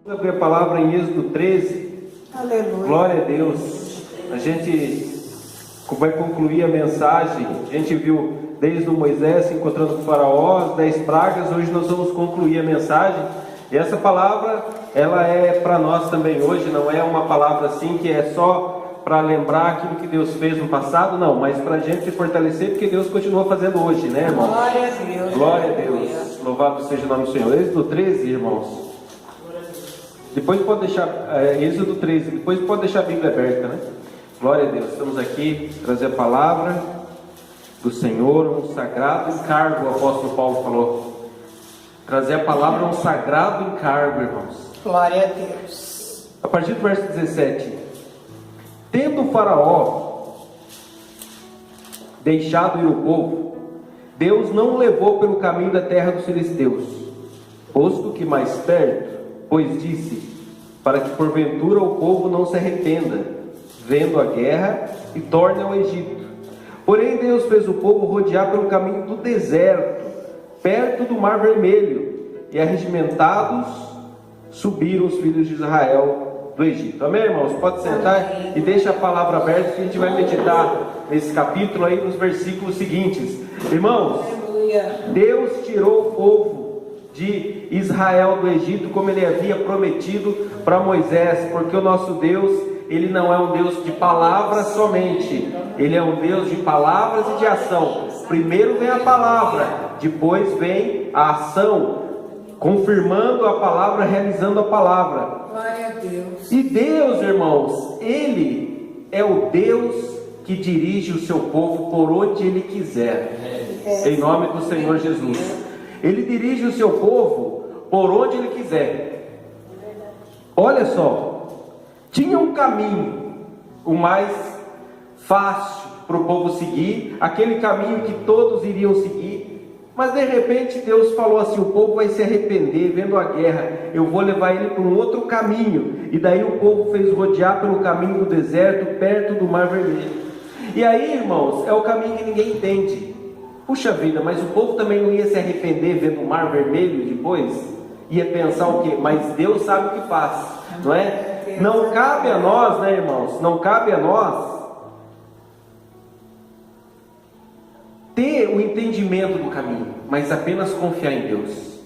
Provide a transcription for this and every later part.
Vamos abrir a palavra em Êxodo 13. Aleluia. Glória a Deus. A gente vai concluir a mensagem. A gente viu desde o Moisés se encontrando com o faraó, as 10 pragas. Hoje nós vamos concluir a mensagem. E essa palavra, ela é para nós também hoje. Não é uma palavra assim que é só para lembrar aquilo que Deus fez no passado, não. Mas para a gente se fortalecer, porque Deus continua fazendo hoje, né, irmão? Glória a Deus. Glória a Deus. Louvado seja o nome do Senhor. Êxodo 13, irmãos. Depois pode deixar, Êxodo 13, depois pode deixar a Bíblia aberta, né? Glória a Deus, estamos aqui, trazer a palavra do Senhor, um sagrado encargo, o apóstolo Paulo falou. Trazer a palavra é um sagrado encargo, irmãos. Glória a Deus. A partir do verso 17. Tendo o faraó deixado ir o povo, Deus não o levou pelo caminho da terra dos filisteus, posto que mais perto, pois disse, para que porventura o povo não se arrependa, vendo a guerra, e torne ao Egito. Porém Deus fez o povo rodear pelo caminho do deserto, perto do Mar Vermelho, e arregimentados subiram os filhos de Israel do Egito. Amém, irmãos? Pode sentar e deixa a palavra aberta, que a gente vai meditar nesse capítulo aí, nos versículos seguintes. Irmãos, Deus tirou o povo de Israel do Egito, como ele havia prometido para Moisés, porque o nosso Deus, ele não é um Deus de palavras somente, ele é um Deus de palavras e de ação. Primeiro vem a palavra, depois vem a ação, confirmando a palavra, realizando a palavra. Glória a Deus. E Deus, irmãos, ele é o Deus que dirige o seu povo por onde ele quiser, em nome do Senhor Jesus. Ele dirige o seu povo por onde ele quiser. Olha só, tinha um caminho, o mais fácil para o povo seguir, aquele caminho que todos iriam seguir, mas de repente Deus falou assim: o povo vai se arrepender vendo a guerra, eu vou levar ele para um outro caminho. E daí o povo fez rodear pelo caminho do deserto, perto do Mar Vermelho. E aí, irmãos, é o caminho que ninguém entende. Puxa vida, mas o povo também não ia se arrepender vendo o Mar Vermelho depois? Ia pensar o quê? Mas Deus sabe o que faz, não é? Não cabe a nós, né, irmãos? Não cabe a nós ter o entendimento do caminho, mas apenas confiar em Deus.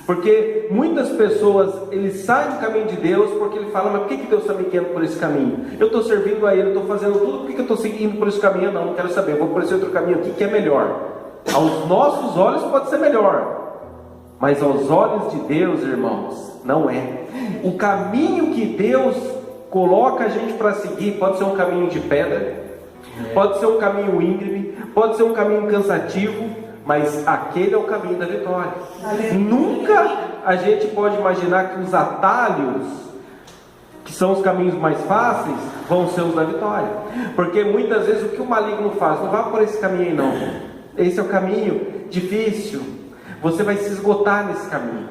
Porque muitas pessoas, eles saem do caminho de Deus porque ele fala: mas por que Deus está me guiando por esse caminho? Eu estou servindo a Ele, eu estou fazendo tudo, por que eu estou seguindo por esse caminho? Não quero saber, eu vou por esse outro caminho aqui que é melhor. Aos nossos olhos pode ser melhor, mas aos olhos de Deus, irmãos, não é. O caminho que Deus coloca a gente para seguir pode ser um caminho de pedra, pode ser um caminho íngreme, pode ser um caminho cansativo, mas aquele é o caminho da vitória. Nunca a gente pode imaginar que os atalhos, que são os caminhos mais fáceis, vão ser os da vitória. Porque muitas vezes o que o maligno faz: não vá por esse caminho aí não, esse é o caminho difícil, você vai se esgotar nesse caminho.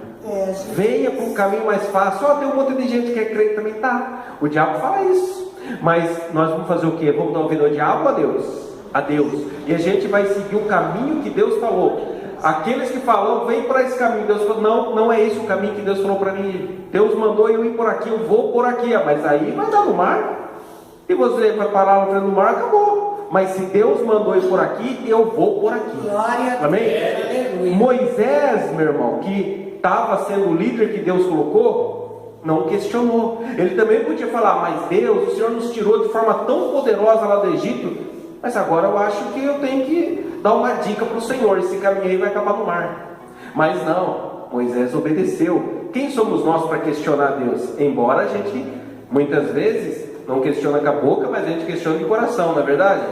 Venha para um caminho mais fácil. Tem um monte de gente que é crente também, tá? O diabo fala isso, mas nós vamos fazer o quê? Vamos dar ouvido ao diabo ou a Deus? A Deus. E a gente vai seguir o caminho que Deus falou. Aqueles que falam: vem para esse caminho, Deus falou: não é esse o caminho que Deus falou para mim. Deus mandou eu ir por aqui, eu vou por aqui. Mas aí vai dar no mar, e você vai parar no no mar, acabou. Mas se Deus mandou ir por aqui, eu vou por aqui. Glória a Amém? Deus. Moisés, meu irmão, que estava sendo o líder que Deus colocou, não questionou. Ele também podia falar: mas Deus, o Senhor nos tirou de forma tão poderosa lá do Egito, mas agora eu acho que eu tenho que dar uma dica para o Senhor, esse caminho aí vai acabar no mar. Mas não, Moisés obedeceu. Quem somos nós para questionar Deus? Embora a gente muitas vezes não questiona com a boca, mas a gente questiona de coração, não é verdade?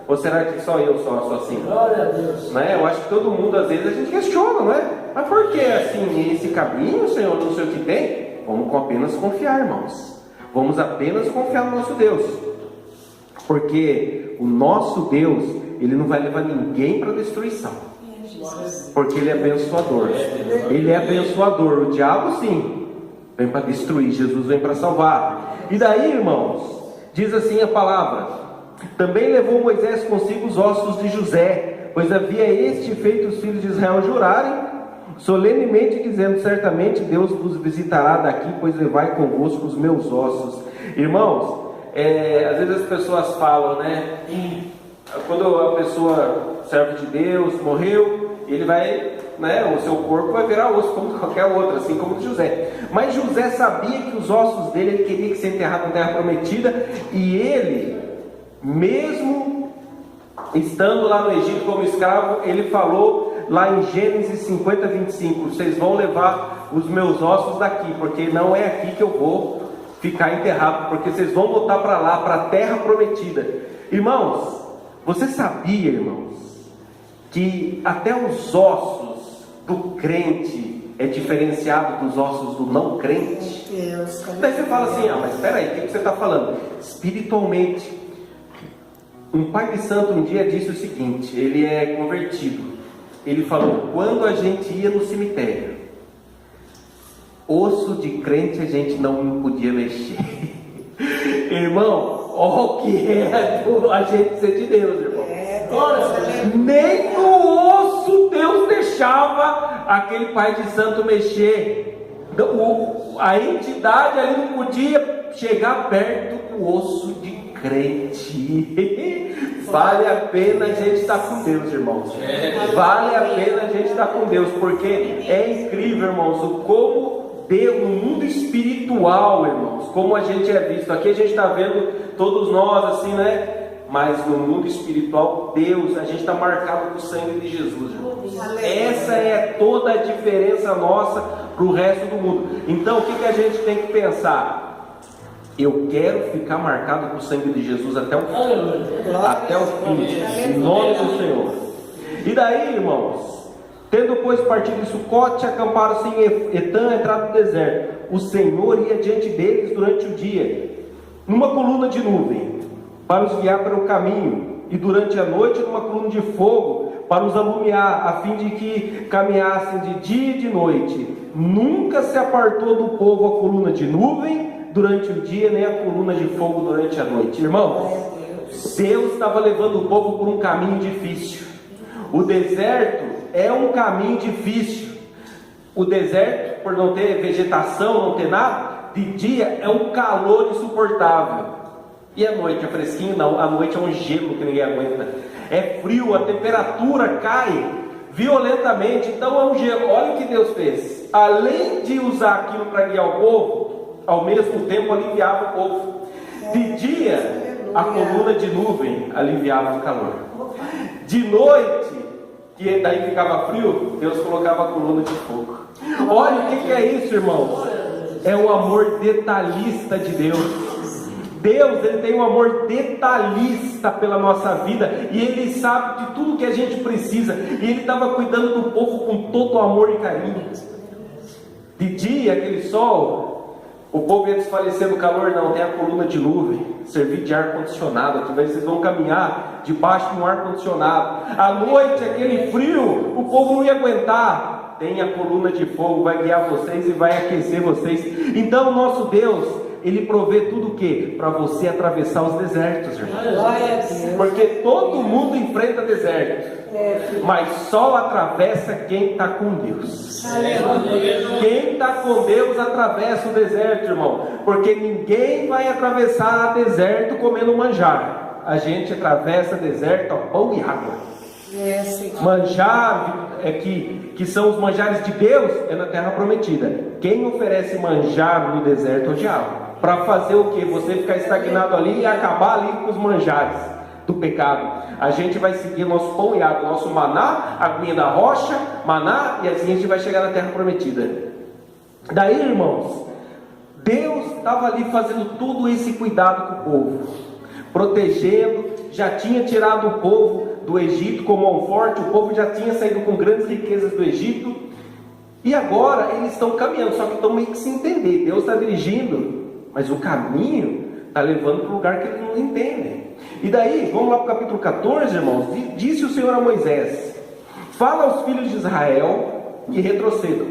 Ou será que só eu sou assim? Glória a Deus. Né? Eu acho que todo mundo, às vezes, a gente questiona, não é? Mas por que assim, esse caminho, Senhor, não sei o que tem? Vamos apenas confiar, irmãos. Vamos apenas confiar no nosso Deus. Porque o nosso Deus, Ele não vai levar ninguém para destruição. Porque Ele é abençoador. Ele é abençoador. O diabo, sim, vem para destruir. Jesus vem para salvar. E daí, irmãos, diz assim a palavra: também levou Moisés consigo os ossos de José, pois havia este feito os filhos de Israel jurarem, solenemente dizendo: certamente Deus vos visitará daqui, pois levai convosco os meus ossos. Irmãos, às vezes as pessoas falam, né? Quando a pessoa, servo de Deus, morreu, ele vai, né? O seu corpo vai virar osso como qualquer outro, assim como José. Mas José sabia que os ossos dele, ele queria que ser enterrado na terra prometida, e ele, mesmo estando lá no Egito como escravo, ele falou lá em Gênesis 50, 25: vocês vão levar os meus ossos daqui, porque não é aqui que eu vou ficar enterrado, porque vocês vão voltar para lá, para a terra prometida. Irmãos, você sabia, irmãos, que até os ossos do crente é diferenciado dos ossos do não crente? Daí você fala assim: mas espera aí, o que você está falando? Espiritualmente, um pai de santo um dia disse o seguinte, ele é convertido, ele falou: quando a gente ia no cemitério, osso de crente a gente não podia mexer. Irmão, olha o que é a gente ser de Deus, irmão. Nem no osso Deus deixava aquele pai de santo mexer. A entidade ali não podia chegar perto do osso de crente. Vale a pena a gente estar com Deus, irmãos. Vale a pena a gente estar com Deus, porque é incrível, irmãos, o como Deus, no mundo espiritual, irmãos, como a gente é visto. Aqui a gente está vendo todos nós assim, né? Mas no mundo espiritual, Deus, a gente está marcado com o sangue de Jesus, irmãos. Essa é toda a diferença nossa para o resto do mundo. Então, o que a gente tem que pensar? Eu quero ficar marcado com o sangue de Jesus até o fim. Até o fim, em nome do Senhor. E daí, irmãos, tendo pois partido de Sucote, acamparam-se em Etã, entrado no deserto. O Senhor ia diante deles durante o dia, numa coluna de nuvem, para os guiar pelo caminho, e durante a noite numa coluna de fogo, para os alumiar, a fim de que caminhassem de dia e de noite. Nunca se apartou do povo a coluna de nuvem durante o dia, nem a coluna de fogo durante a noite. Irmãos, Deus estava levando o povo por um caminho difícil. O deserto é um caminho difícil. O deserto, por não ter vegetação, não ter nada, de dia é um calor insuportável. E à noite é fresquinho? Não, à noite é um gelo que ninguém aguenta. É frio, a temperatura cai violentamente, então é um gelo. Olha o que Deus fez. Além de usar aquilo para guiar o povo, ao mesmo tempo aliviava o povo. De dia, a coluna de nuvem aliviava o calor. De noite, que daí ficava frio, Deus colocava a coluna de fogo. Olha o que é isso, irmãos. É o amor detalhista de Deus. Deus, Ele tem um amor detalhista pela nossa vida, e Ele sabe de tudo que a gente precisa, e Ele estava cuidando do povo com todo amor e carinho. De dia, aquele sol, o povo ia desfalecer no calor. Não, tem a coluna de nuvem, servir de ar-condicionado, aqui vocês vão caminhar debaixo de um ar-condicionado. À noite, aquele frio, o povo não ia aguentar. Tem a coluna de fogo, vai guiar vocês e vai aquecer vocês. Então, o nosso Deus, Ele provê tudo o quê? Para você atravessar os desertos, irmãos. Porque todo mundo enfrenta deserto, mas só atravessa quem está com Deus. Quem está com Deus atravessa o deserto, irmão. Porque ninguém vai atravessar deserto comendo manjar. A gente atravessa deserto a pão e água. Manjar que são os manjares de Deus é na terra prometida. Quem oferece manjar no deserto é o diabo. Para fazer o que? Você ficar estagnado ali e acabar ali com os manjares do pecado. A gente vai seguir nosso pão e água, nosso maná, a aguinha da rocha, maná, e assim a gente vai chegar na terra prometida. Daí, irmãos, Deus estava ali fazendo todo esse cuidado com o povo, protegendo. Já tinha tirado o povo do Egito com mão forte, o povo já tinha saído com grandes riquezas do Egito, e agora eles estão caminhando, só que estão meio que se entender. Deus está dirigindo, mas o caminho está levando para um lugar que eles não entendem. E daí, vamos lá para o capítulo 14, irmãos. Disse o Senhor a Moisés: fala aos filhos de Israel que retrocedam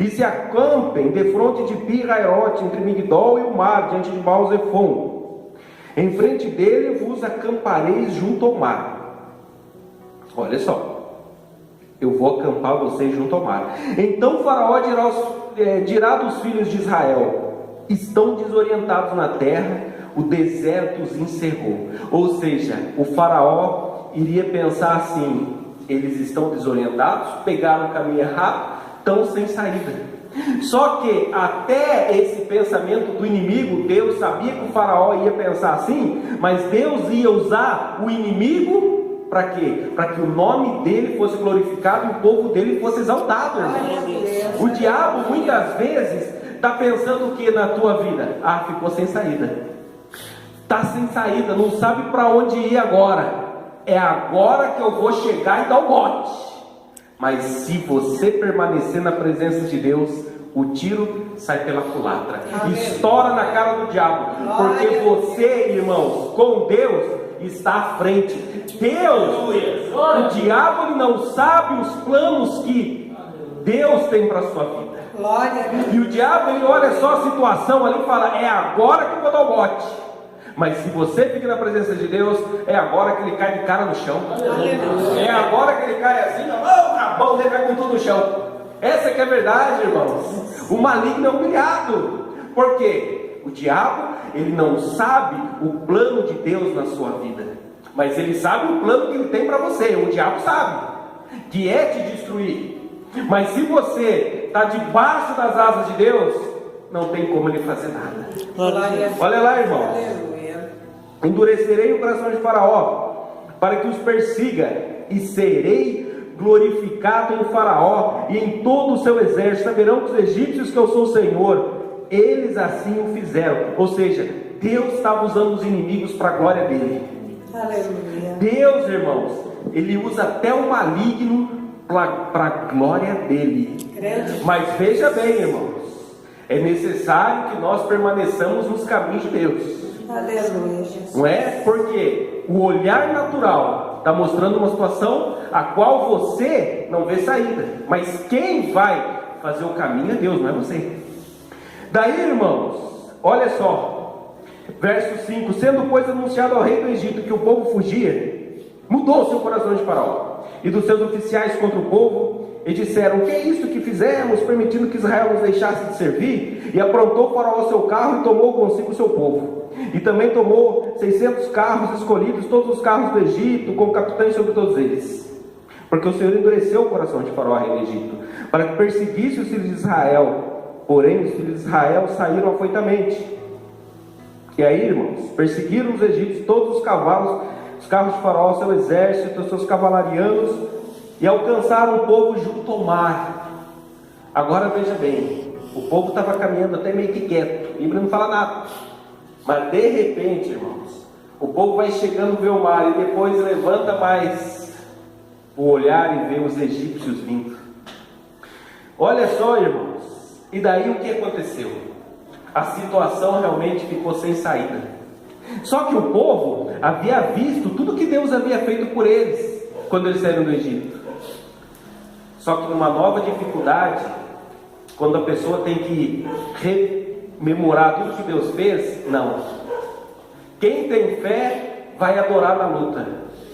e se acampem defronte de Pi-Hahirote, entre Migdol e o mar, diante de Baal-Zephon. Em frente dele vos acampareis junto ao mar. Olha só, eu vou acampar vocês junto ao mar. Então Faraó dirá dos filhos de Israel: estão desorientados na terra, o deserto os encerrou. Ou seja, o Faraó iria pensar assim: eles estão desorientados, pegaram o caminho errado, estão sem saída. Só que até esse pensamento do inimigo, Deus sabia que o Faraó ia pensar assim, mas Deus ia usar o inimigo para quê? Para que o nome dele fosse glorificado e o povo dele fosse exaltado. O diabo muitas vezes está pensando o que na tua vida? Ah, ficou sem saída. Está sem saída, não sabe para onde ir agora. É agora que eu vou chegar e dar o bote. Mas se você permanecer na presença de Deus, o tiro sai pela culatra, estoura na cara do diabo, porque você, irmãos, com Deus está à frente. Deus, o diabo ele não sabe os planos que Deus tem para a sua vida. E o diabo ele olha só a situação ali e fala: é agora que eu vou dar o bote. Mas se você fica na presença de Deus, é agora que ele cai de cara no chão. É agora que ele cai assim, o rabão dele vai com tudo no chão. Essa que é a verdade, irmãos. O maligno é humilhado. Por quê? O diabo, ele não sabe o plano de Deus na sua vida, mas ele sabe o plano que ele tem para você. O diabo sabe, que é te destruir. Mas se você está debaixo das asas de Deus, não tem como ele fazer nada. Olha lá, irmãos. Endurecerei o coração de Faraó, para que os persiga, e serei glorificado em Faraó e em todo o seu exército. Saberão que os egípcios que eu sou o Senhor. Eles assim o fizeram. Ou seja, Deus estava usando os inimigos para a glória dele. Aleluia. Deus, irmãos, ele usa até o maligno para a glória dele. Mas veja bem, irmãos, é necessário que nós permaneçamos nos caminhos de Deus. Aleluia, Jesus. Não é? Porque o olhar natural está mostrando uma situação a qual você não vê saída, mas quem vai fazer o caminho é Deus, não é você. Daí, irmãos, olha só, verso 5: sendo pois anunciado ao rei do Egito que o povo fugia, mudou-se o coração de Faraó e dos seus oficiais contra o povo, e disseram: o que é isto que fizemos, permitindo que Israel nos deixasse de servir? E aprontou Faraó seu carro e tomou consigo o seu povo. E também tomou 600 carros escolhidos, todos os carros do Egito, com capitães sobre todos eles. Porque o Senhor endureceu o coração de Faraó, rei do Egito, para que perseguisse os filhos de Israel. Porém, os filhos de Israel saíram afoitamente. E aí, irmãos, perseguiram os egípcios, todos os cavalos, os carros de Faraó, seu exército, os seus cavalarianos, e alcançaram o povo junto ao mar. Agora veja bem, o povo estava caminhando até meio que quieto, a Bíblia não fala nada. Mas de repente, irmãos, o povo vai chegando, vê o mar, e depois levanta mais o olhar e vê os egípcios vindo. Olha só, irmãos, e daí o que aconteceu? A situação realmente ficou sem saída. Só que o povo havia visto tudo que Deus havia feito por eles quando eles saíram do Egito. Só que numa nova dificuldade, quando a pessoa tem que rememorar tudo que Deus fez, não. Quem tem fé vai adorar na luta,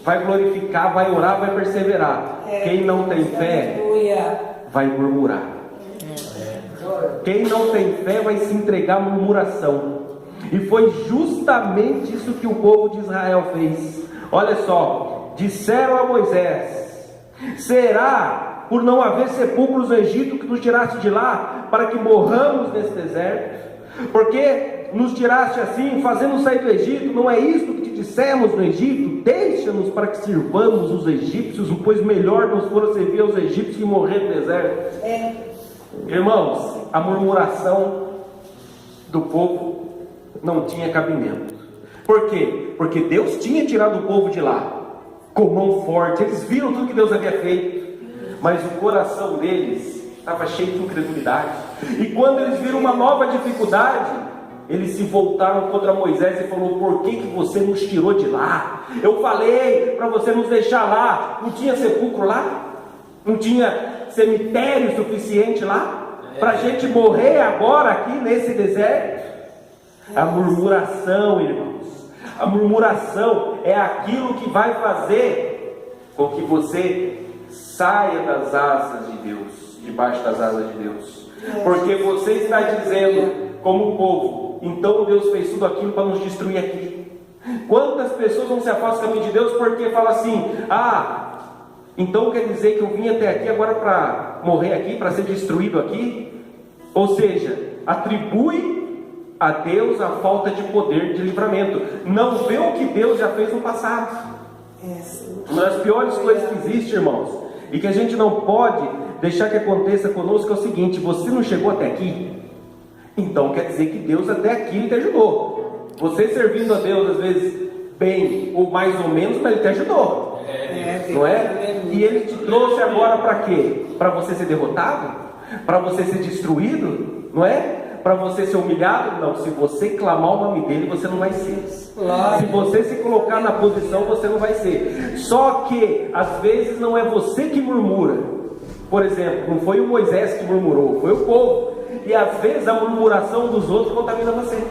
vai glorificar, vai orar, vai perseverar. Quem não tem fé vai murmurar. Quem não tem fé vai se entregar à murmuração. E foi justamente isso que o povo de Israel fez. Olha só, disseram a Moisés: será por não haver sepulcros no Egito que nos tiraste de lá, para que morramos nesse deserto? Porque nos tiraste assim, fazendo sair do Egito? Não é isso que te dissemos no Egito? Deixa-nos para que sirvamos os egípcios, pois melhor nos fora servir aos egípcios que morrer no deserto. Irmãos, a murmuração do povo não tinha cabimento. Por quê? Porque Deus tinha tirado o povo de lá com mão forte. Eles viram tudo que Deus havia feito, mas o coração deles estava cheio de incredulidade. E quando eles viram uma nova dificuldade, eles se voltaram contra Moisés e falou: por que você nos tirou de lá? Eu falei para você nos deixar lá. Não tinha sepulcro lá? Não tinha cemitério suficiente lá para a gente morrer agora aqui nesse deserto? A murmuração, irmãos, a murmuração é aquilo que vai fazer com que você Saia das asas de Deus, debaixo das asas de Deus. Porque você está dizendo, como povo, então Deus fez tudo aquilo para nos destruir aqui. Quantas pessoas não se afastam do caminho de Deus porque falam assim: então quer dizer que eu vim até aqui agora para morrer aqui, para ser destruído aqui? Ou seja, atribui a Deus a falta de poder de livramento. Não vê o que Deus já fez no passado. Uma das piores coisas que existe, irmãos, e que a gente não pode deixar que aconteça conosco, é o seguinte: você não chegou até aqui, então quer dizer que Deus até aqui te ajudou. Você servindo a Deus às vezes bem ou mais ou menos, mas Ele te ajudou, não é? E Ele te trouxe agora para quê? Para você ser derrotado? Para você ser destruído? Não é? Para você ser humilhado? Não, se você clamar o nome dele, você não vai ser. Se você se colocar na posição, você não vai ser. Só que às vezes não é você que murmura. Por exemplo, não foi o Moisés que murmurou, foi o povo. E às vezes a murmuração dos outros contamina você.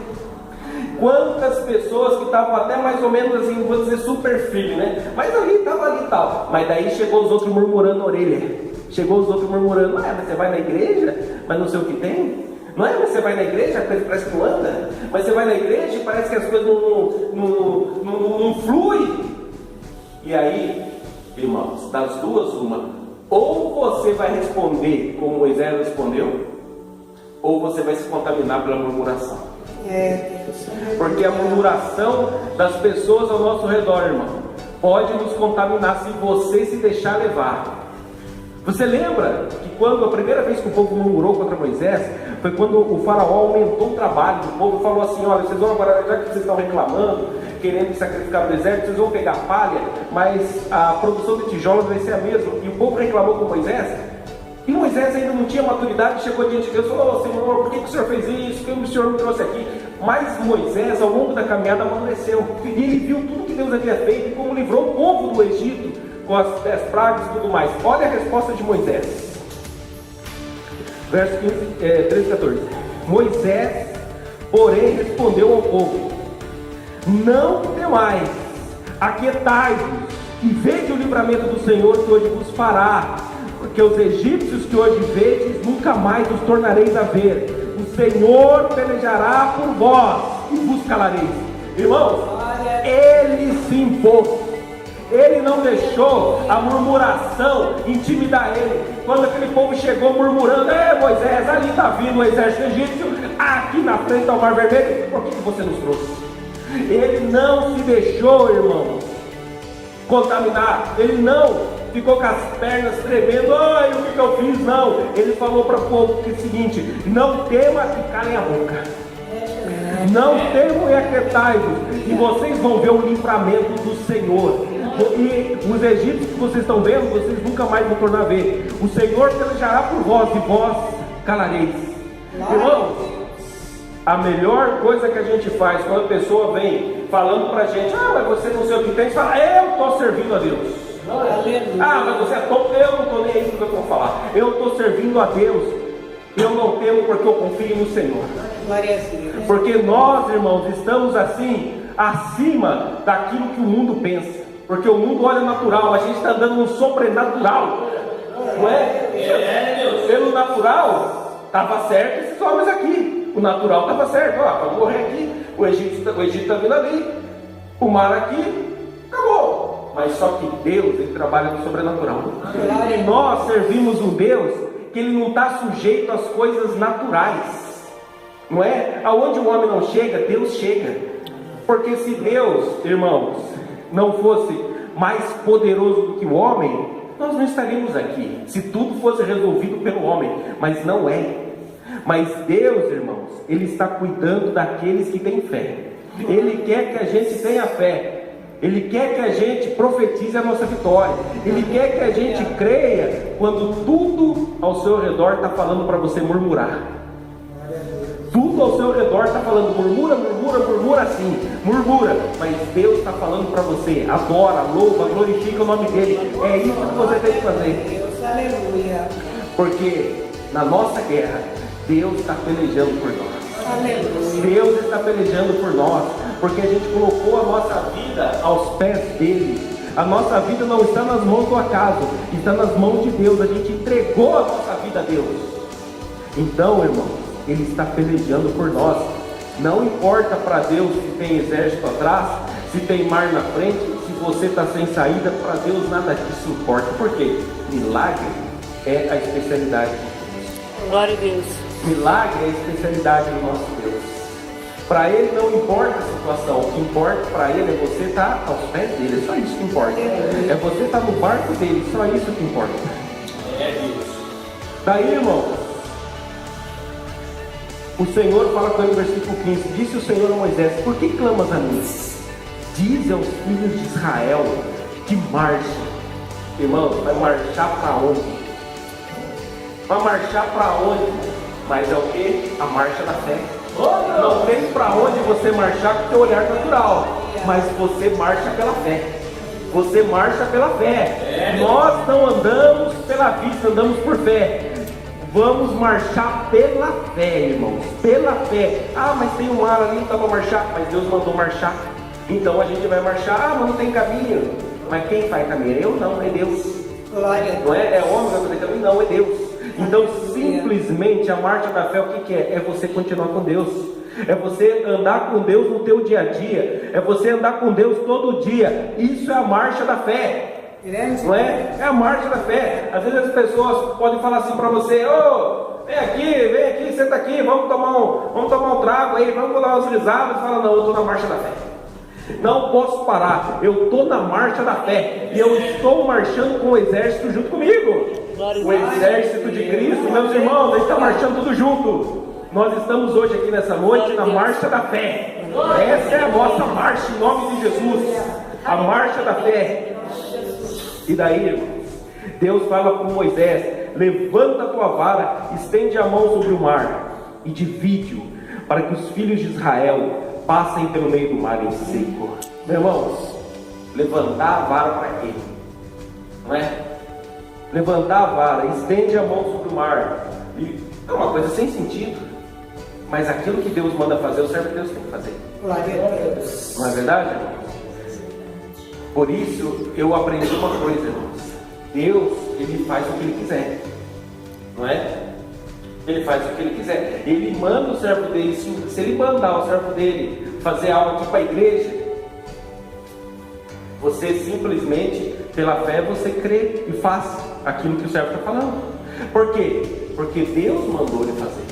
Quantas pessoas que estavam até mais ou menos assim, vou dizer super firme, né? Mas ali estava ali e tal. Mas daí chegou os outros murmurando na orelha. Chegou os outros murmurando: mas você vai na igreja, mas não sei o que tem. Não é? Mas você vai na igreja, a coisa parece que não anda. Mas você vai na igreja e parece que as coisas não fluem. E aí, irmãos, das duas uma: ou você vai responder como Moisés respondeu, ou você vai se contaminar pela murmuração. Porque a murmuração das pessoas ao nosso redor, irmão, pode nos contaminar se você se deixar levar. Você lembra que quando a primeira vez que o povo murmurou contra Moisés, foi quando o faraó aumentou o trabalho do povo, falou assim: olha, vocês vão agora, já que vocês estão reclamando, querendo sacrificar no deserto, vocês vão pegar palha, mas a produção de tijolos vai ser a mesma. E o povo reclamou com Moisés, e Moisés ainda não tinha maturidade, chegou diante de Deus e falou: Senhor, por que o Senhor fez isso? Por que o Senhor me trouxe aqui? Mas Moisés, ao longo da caminhada, amadureceu, e ele viu tudo que Deus havia feito, e como livrou o povo do Egito, com as 10 pragas e tudo mais. Olha a resposta de Moisés, verso 13 e 14. Moisés, porém, respondeu ao povo: não temais, aquietai-vos e vede o livramento do Senhor que hoje vos fará, porque os egípcios que hoje vedes, nunca mais os tornareis a ver. O Senhor pelejará por vós e vos calareis. Irmãos, ele se impôs. Ele não deixou a murmuração intimidar ele. Quando aquele povo chegou murmurando: Moisés, ali está vindo o exército egípcio, aqui na frente está o Mar Vermelho, por que você nos trouxe? Ele não se deixou, irmão, contaminar. Ele não ficou com as pernas tremendo: o que eu fiz? Não. Ele falou para o povo que é o seguinte: não tema e calem a boca. Não temam e aquietai-vos, e vocês vão ver o livramento do Senhor. E os egípcios que vocês estão vendo, vocês nunca mais vão tornar a ver. O Senhor pelejará por vós e vós calareis. Irmãos, a melhor coisa que a gente faz quando a pessoa vem falando pra gente: mas você não sei o que tem, você fala: eu estou servindo a Deus. Mas você é tonto, eu não estou nem aí com o que eu vou falar. Eu estou servindo a Deus. Eu não temo porque eu confio no Senhor. Porque nós, irmãos, estamos assim acima daquilo que o mundo pensa. Porque o mundo olha natural, a gente está andando no sobrenatural, não é? Pelo natural estava certo esses homens aqui. O natural estava certo: vamos morrer aqui. O Egito está vindo ali, o mar aqui, acabou. Mas só que Deus, ele trabalha no sobrenatural. E nós servimos um Deus que ele não está sujeito às coisas naturais, não é? Aonde o homem não chega, Deus chega. Porque se Deus, irmãos, não fosse mais poderoso do que o homem, nós não estaríamos aqui, se tudo fosse resolvido pelo homem. Mas não é. Mas Deus, irmãos, ele está cuidando daqueles que têm fé. Ele quer que a gente tenha fé. Ele quer que a gente profetize a nossa vitória. Ele quer que a gente creia quando tudo ao seu redor está falando para você murmurar. Tudo ao seu redor está falando: murmura sim, murmura. Mas Deus está falando para você: adora, louva, glorifica o nome dele. É isso que você tem que fazer. Deus, aleluia. Porque na nossa guerra, Deus está pelejando por nós. Aleluia. Deus está pelejando por nós, porque a gente colocou a nossa vida aos pés dele. A nossa vida não está nas mãos do acaso, está nas mãos de Deus. A gente entregou a nossa vida a Deus. Então, irmão, Ele está pelejando por nós. Não importa para Deus se tem exército atrás, se tem mar na frente, se você está sem saída, para Deus nada disso importa. Por quê? Milagre é a especialidade de Deus. Glória a Deus. Milagre é a especialidade do nosso Deus. Para Ele não importa a situação, o que importa para Ele é você estar aos pés dele, é só isso que importa. É você estar no barco dele, só isso que importa. É Deus. Daí, irmão, o Senhor fala com ele no versículo 15: disse o Senhor a Moisés: por que clamas a mim? Diz aos filhos de Israel que marchem. Irmão, vai marchar para onde? Vai marchar para onde? Mas é o que? A marcha da fé. Não tem para onde você marchar com o teu olhar natural, mas você marcha pela fé. Você marcha pela fé. Nós não andamos pela vista, andamos por fé. Vamos marchar pela fé, irmãos. Pela fé. Ah, mas tem um mar ali, não dá para marchar. Mas Deus mandou marchar. Então a gente vai marchar. Ah, mas não tem caminho. Mas quem faz caminho? Eu não, é Deus. Glória. Não é homem que vai fazer caminho? Não, é Deus. Então simplesmente a marcha da fé, o que é? É você continuar com Deus. É você andar com Deus no teu dia a dia. É você andar com Deus todo dia. Isso é a marcha da fé. Não é? É a marcha da fé. Às vezes as pessoas podem falar assim para você: ô, vem aqui, senta aqui, vamos tomar um trago aí, vamos dar umas risadas. Fala: não, eu estou na marcha da fé. Não posso parar, eu estou na marcha da fé. E eu estou marchando com o exército junto comigo. O exército de Cristo, meus irmãos, a gente está marchando tudo junto. Nós estamos hoje aqui nessa noite na marcha da fé. Essa é a nossa marcha em nome de Jesus. A marcha da fé. E daí, irmãos, Deus fala com Moisés: levanta a tua vara, estende a mão sobre o mar e divide-o, para que os filhos de Israel passem pelo meio do mar em seco. Meus irmãos, levantar a vara para quê? Não é? Levantar a vara, estende a mão sobre o mar. E é uma coisa sem sentido, mas aquilo que Deus manda fazer, o servo de Deus tem que fazer. Glória a Deus. Não é verdade, irmãos? Por isso eu aprendi uma coisa, irmãos: Deus, Ele faz o que Ele quiser, não é? Ele faz o que Ele quiser. Ele manda o servo dele, se Ele mandar o servo dele fazer algo aqui para a igreja, você simplesmente, pela fé, você crê e faz aquilo que o servo está falando. Por quê? Porque Deus mandou ele fazer,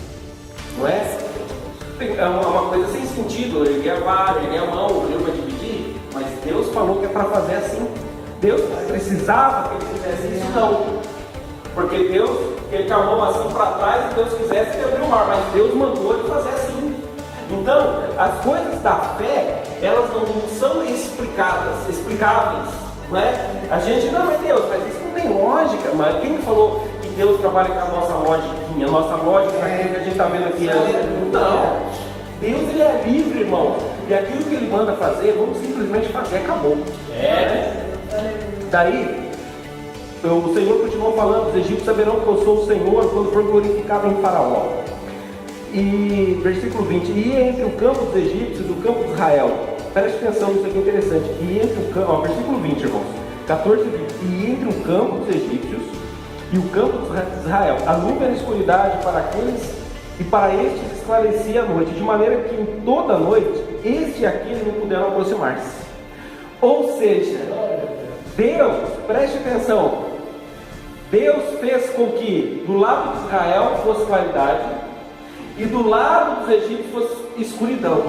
não é? É uma coisa sem sentido. Ele a vara, ele a mão, ele vai dividir, mas Deus falou que é para fazer assim. Deus precisava que ele fizesse isso? Não. Porque Deus, ele com a mão assim para trás, se Deus quisesse, ele abriu o mar, mas Deus mandou ele fazer assim. Então, as coisas da fé, elas não são explicáveis, não é? A gente, não, é Deus, mas isso não tem lógica. Mas quem falou que Deus trabalha com a nossa logiquinha, a nossa lógica, aquilo que a gente está vendo aqui? Não. Deus, ele é livre, irmão. E aquilo que ele manda fazer, vamos simplesmente fazer, acabou. Daí, o Senhor continuou falando: os egípcios saberão que eu sou o Senhor quando for glorificado em Faraó. E versículo 20: e entre o campo dos egípcios e o campo de Israel. Preste atenção nisso aqui, interessante. E entre o campo, versículo 20, irmãos, 14 e 20: e entre o campo dos egípcios e o campo de Israel, a nuvem era escuridade para aqueles, e para estes esclarecia a noite, de maneira que em toda a noite este e aquele não puderam aproximar-se. Ou seja, Deus, preste atenção, Deus fez com que do lado de Israel fosse claridade e do lado dos egípcios fosse escuridão.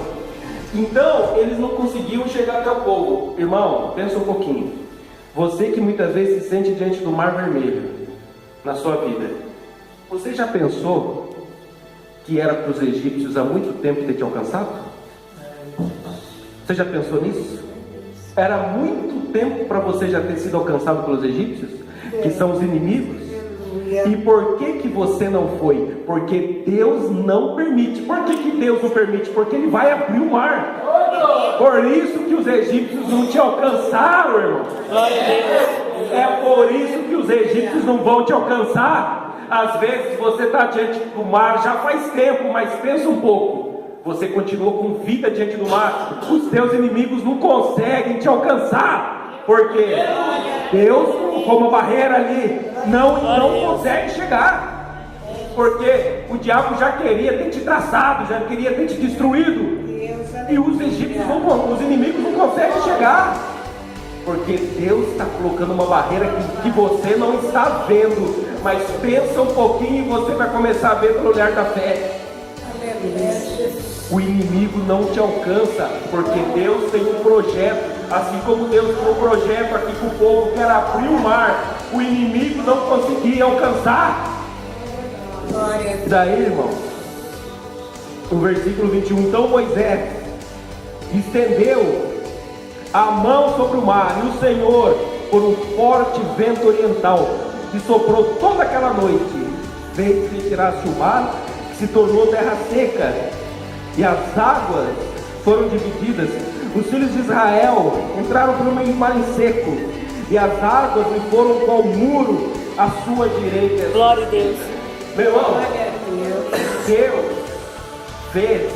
Então eles não conseguiam chegar até o povo. Irmão, pensa um pouquinho. Você que muitas vezes se sente diante do mar vermelho na sua vida, você já pensou que era para os egípcios há muito tempo ter te alcançado? Você já pensou nisso? Era muito tempo para você já ter sido alcançado pelos egípcios, que são os inimigos. E por que você não foi? Porque Deus não permite. Por que Deus não permite? Porque Ele vai abrir o mar. Por isso que os egípcios não te alcançaram, irmão. É por isso que os egípcios não vão te alcançar. Às vezes você está diante do mar já faz tempo, mas pensa um pouco. Você continua com vida diante do mar. Os teus inimigos não conseguem te alcançar. Porque Deus colocou uma barreira ali, não consegue chegar. Porque o diabo já queria ter te traçado, já queria ter te destruído. E os egípcios, os inimigos não conseguem chegar. Porque Deus está colocando uma barreira que você não está vendo. Mas pensa um pouquinho e você vai começar a ver pelo olhar da fé. O inimigo não te alcança, porque Deus tem um projeto. Assim como Deus tem um projeto aqui com o povo, que era abrir o mar, o inimigo não conseguia alcançar. Daí, irmão, o versículo 21, então Moisés estendeu a mão sobre o mar, e o Senhor, por um forte vento oriental, que soprou toda aquela noite, fez que retirasse o mar, que se tornou terra seca, e as águas foram divididas. Os filhos de Israel entraram por meio do mar em seco, e as águas lhe foram qual muro à sua direita. Glória a Deus. Meu irmão, Deus fez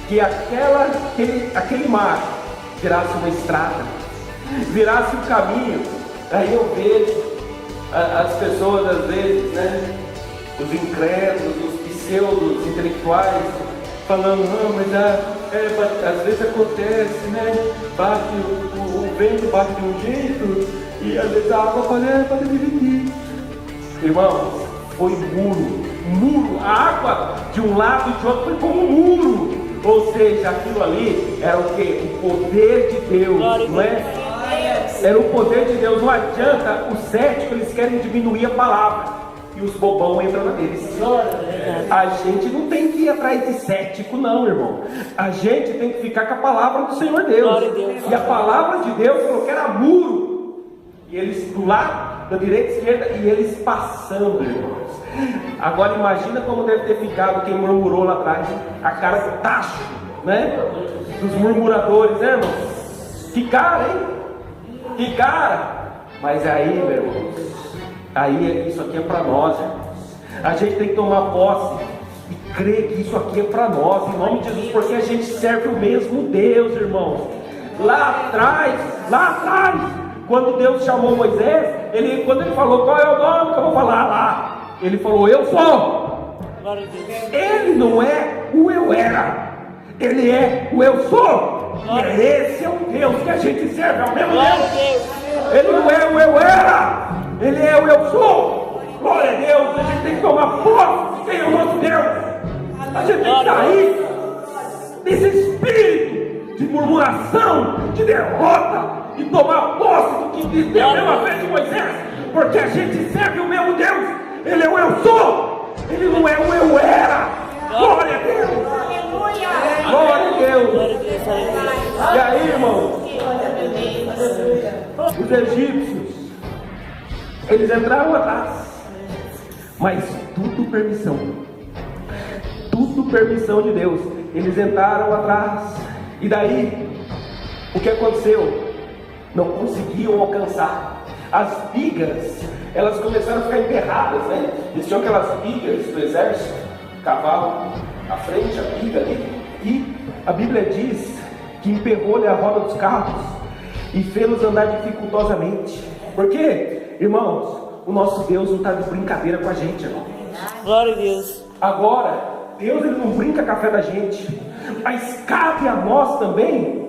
que aquele mar virasse uma estrada, virasse um caminho. Aí eu vejo as pessoas, às vezes, né, os incrédulos, os pseudos intelectuais, falando, não, mas às vezes acontece, né? Bate o vento bate de um jeito, e às vezes a água pode dividir. Irmãos, foi muro, a água de um lado e de outro foi como um muro. Ou seja, aquilo ali era o que? O poder de Deus, não é? Era o poder de Deus. Não adianta, os céticos, eles querem diminuir a palavra, e os bobão entram na deles. A gente não tem que ir atrás de cético, não, irmão. A gente tem que ficar com a palavra do Senhor Deus. E a palavra de Deus falou que era muro, e eles do lado, da direita e esquerda, e eles passando, irmãos. Agora imagina como deve ter ficado quem murmurou lá atrás, a cara do tacho, né? Dos murmuradores, né, irmão? Que cara, hein? Que cara! Mas aí, meu irmão, aí isso aqui é para nós, irmãos. A gente tem que tomar posse e crer que isso aqui é para nós, em nome de Jesus, porque a gente serve o mesmo Deus, irmãos. Lá atrás, quando Deus chamou Moisés, quando ele falou qual é o nome que eu vou falar lá, ele falou, eu sou. Ele não é o eu era, ele é o eu sou. E esse é o Deus que a gente serve, é o mesmo Deus. Ele não é o eu era, ele é o eu sou. Glória a Deus. A gente tem que tomar posse de quem é o nosso Deus. A gente tem que sair desse espírito de murmuração, de derrota, e tomar posse do que deu a mesma fé de Moisés, porque a gente serve o mesmo Deus. Ele é o eu sou, ele não é o eu era. Glória a Deus. Glória a Deus. E aí, irmão, os egípcios, eles entraram atrás, mas tudo permissão de Deus. Eles entraram atrás, e daí o que aconteceu? Não conseguiam alcançar. As vigas, elas começaram a ficar emperradas, né? Eles tinham aquelas vigas do exército, cavalo à frente, a viga ali, e a Bíblia diz que emperrou-lhe a roda dos carros e fez-los andar dificultosamente. Por quê? Irmãos, o nosso Deus não está de brincadeira com a gente, irmão. Glória a Deus. Agora, Deus ele não brinca com a fé da gente, mas cabe a nós também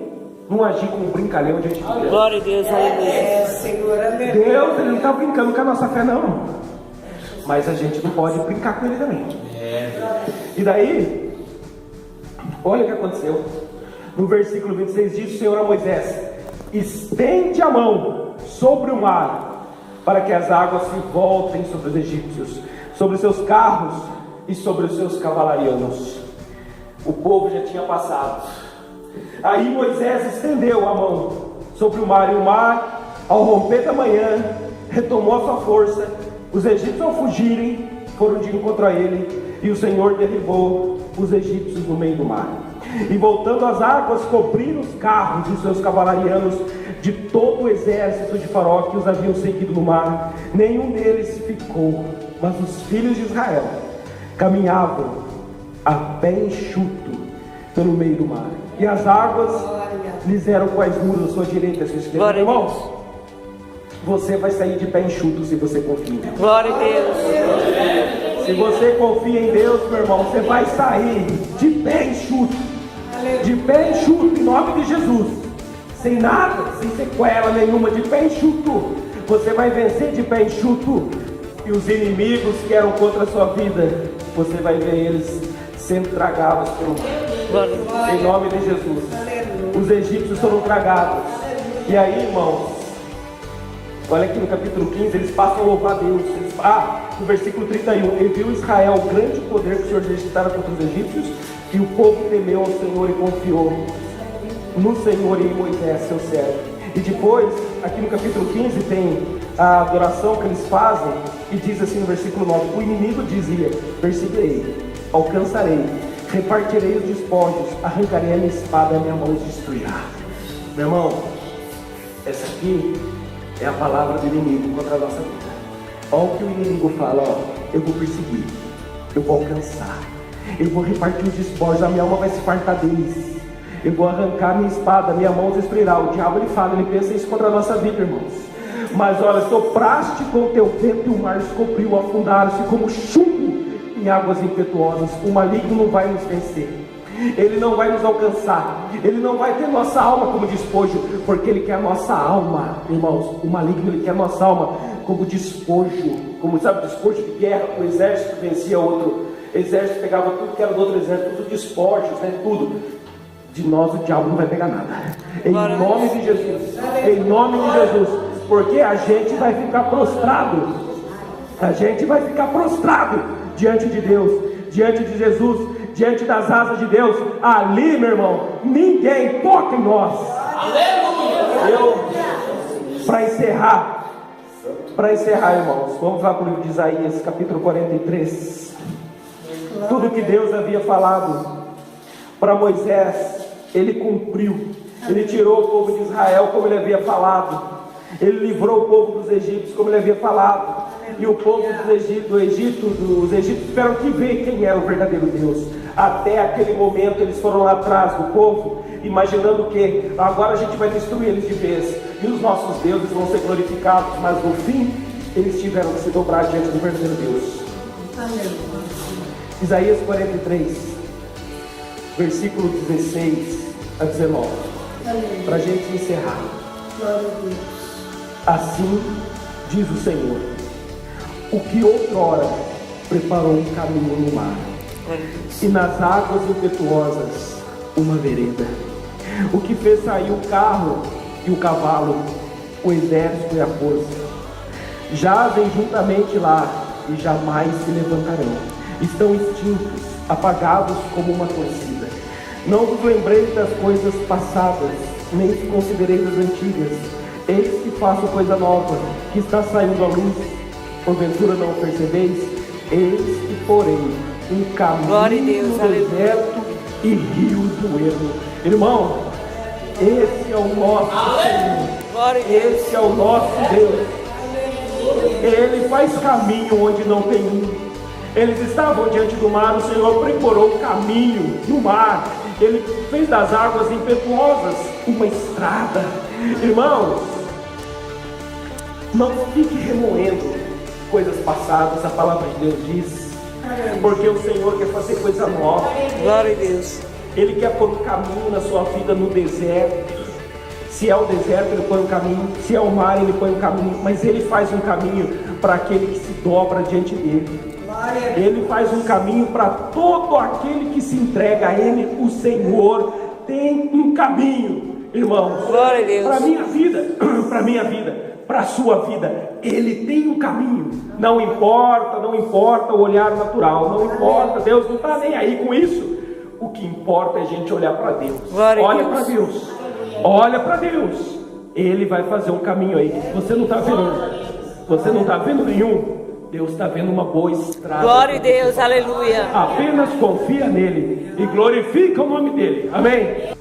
não agir como um brincalhão diante de Deus. Glória a Deus, aleluia. Deus ele não está brincando com a nossa fé, não. Mas a gente não pode brincar com ele também. E daí, olha o que aconteceu. No versículo 26 diz o Senhor a Moisés: estende a mão sobre o mar, para que as águas se voltem sobre os egípcios, sobre os seus carros e sobre os seus cavalarianos. O povo já tinha passado. Aí Moisés estendeu a mão sobre o mar, e o mar, ao romper da manhã, retomou a sua força. Os egípcios, ao fugirem, foram de encontro a ele, e o Senhor derribou os egípcios no meio do mar. E voltando as águas, cobriram os carros e seus cavalarianos de todo o exército de Faraó que os haviam seguido no mar. Nenhum deles ficou, mas os filhos de Israel caminhavam a pé enxuto pelo meio do mar. E as águas lhes eram quais muros à sua direita e à sua esquerda. Glória a Irmãos, você vai sair de pé enxuto se você confia em Deus. Glória a Deus. Se você confia em Deus, meu irmão, você vai sair de pé enxuto. De pé enxuto, em nome de Jesus. Sem nada, sem sequela nenhuma, de pé enxuto. Você vai vencer de pé enxuto. E os inimigos que eram contra a sua vida, você vai ver eles sendo tragados pelo mar. Em nome de Jesus. Os egípcios foram tragados. E aí, irmãos, olha aqui no capítulo 15, eles passam a louvar Deus. No versículo 31, e viu Israel o grande poder que o Senhor exercitara contra os egípcios, e o povo temeu ao Senhor e confiou no Senhor e em Moisés, seu servo. E depois, aqui no capítulo 15, tem a adoração que eles fazem, e diz assim no versículo 9: o inimigo dizia: perseguirei, alcançarei, repartirei os despojos, arrancarei a minha espada, a minha mão os destruirá. Meu irmão, essa aqui é a palavra do inimigo contra a nossa vida. Olha o que o inimigo fala: ó, eu vou perseguir, eu vou alcançar, eu vou repartir os despojos, a minha alma vai se fartar deles, eu vou arrancar a minha espada, a minha mão os destruirá. O diabo ele fala, ele pensa isso contra a nossa vida, irmãos. Mas olha, sopraste com o teu vento e o mar se cobriu, afundaram-se como chumbo em águas impetuosas. O maligno não vai nos vencer, ele não vai nos alcançar, ele não vai ter nossa alma como despojo, porque ele quer a nossa alma, irmãos. O maligno ele quer a nossa alma como despojo, como sabe, despojo de guerra. O exército vencia outro exército, pegava tudo que era do outro exército, tudo despojos, né, tudo. De nós o diabo não vai pegar nada, em nome de Jesus, em nome de Jesus, porque a gente vai ficar prostrado, a gente vai ficar prostrado diante de Deus, diante de Jesus, diante das asas de Deus. Ali, meu irmão, ninguém toca em nós. Para encerrar, irmãos, vamos lá para o livro de Isaías, capítulo 43. Tudo que Deus havia falado para Moisés, ele cumpriu. Ele tirou o povo de Israel como ele havia falado, ele livrou o povo dos egípcios como ele havia falado. E o povo do Egito, os egípcios tiveram que ver quem era o verdadeiro Deus. Até aquele momento eles foram lá atrás do povo, imaginando que agora a gente vai destruir eles de vez, e os nossos deuses vão ser glorificados. Mas no fim, eles tiveram que se dobrar diante do verdadeiro Deus. Isaías 43, versículo 16 a 19, para a gente encerrar. Assim diz o Senhor, o que outrora preparou um caminho no mar, e nas águas impetuosas uma vereda, o que fez sair o carro e o cavalo, o exército e a força, jazem juntamente lá e jamais se levantarão, estão extintos, apagados como uma torcida. Não vos lembreis das coisas passadas, nem se considereis as antigas. Eis que faço coisa nova, que está saindo à luz, porventura não o percebeis? Eis que porei um caminho no deserto e rios no ermo. Irmão, esse é o nosso Senhor, esse é o nosso Deus. Ele faz caminho onde não tem um. Eles estavam diante do mar, o Senhor preparou um caminho no mar, ele fez das águas impetuosas uma estrada. Irmãos, não fique remoendo coisas passadas, a palavra de Deus diz, porque o Senhor quer fazer coisa nova. Glória a Deus. Ele quer pôr um caminho na sua vida no deserto. Se é o deserto, ele põe um caminho. Se é o mar, ele põe um caminho. Mas ele faz um caminho para aquele que se dobra diante dele. Ele faz um caminho para todo aquele que se entrega a ele. O Senhor tem um caminho, irmãos. Glória a Deus. Para a minha vida, para a sua vida, ele tem um caminho. Não importa o olhar natural, não importa, Deus não está nem aí com isso. O que importa é a gente olhar para Deus. Olha para Deus, olha para Deus. Ele vai fazer um caminho aí. Você não está vendo nenhum. Deus está vendo uma boa estrada. Glória a Deus, aleluia. Apenas confia nele e glorifica o nome dele. Amém.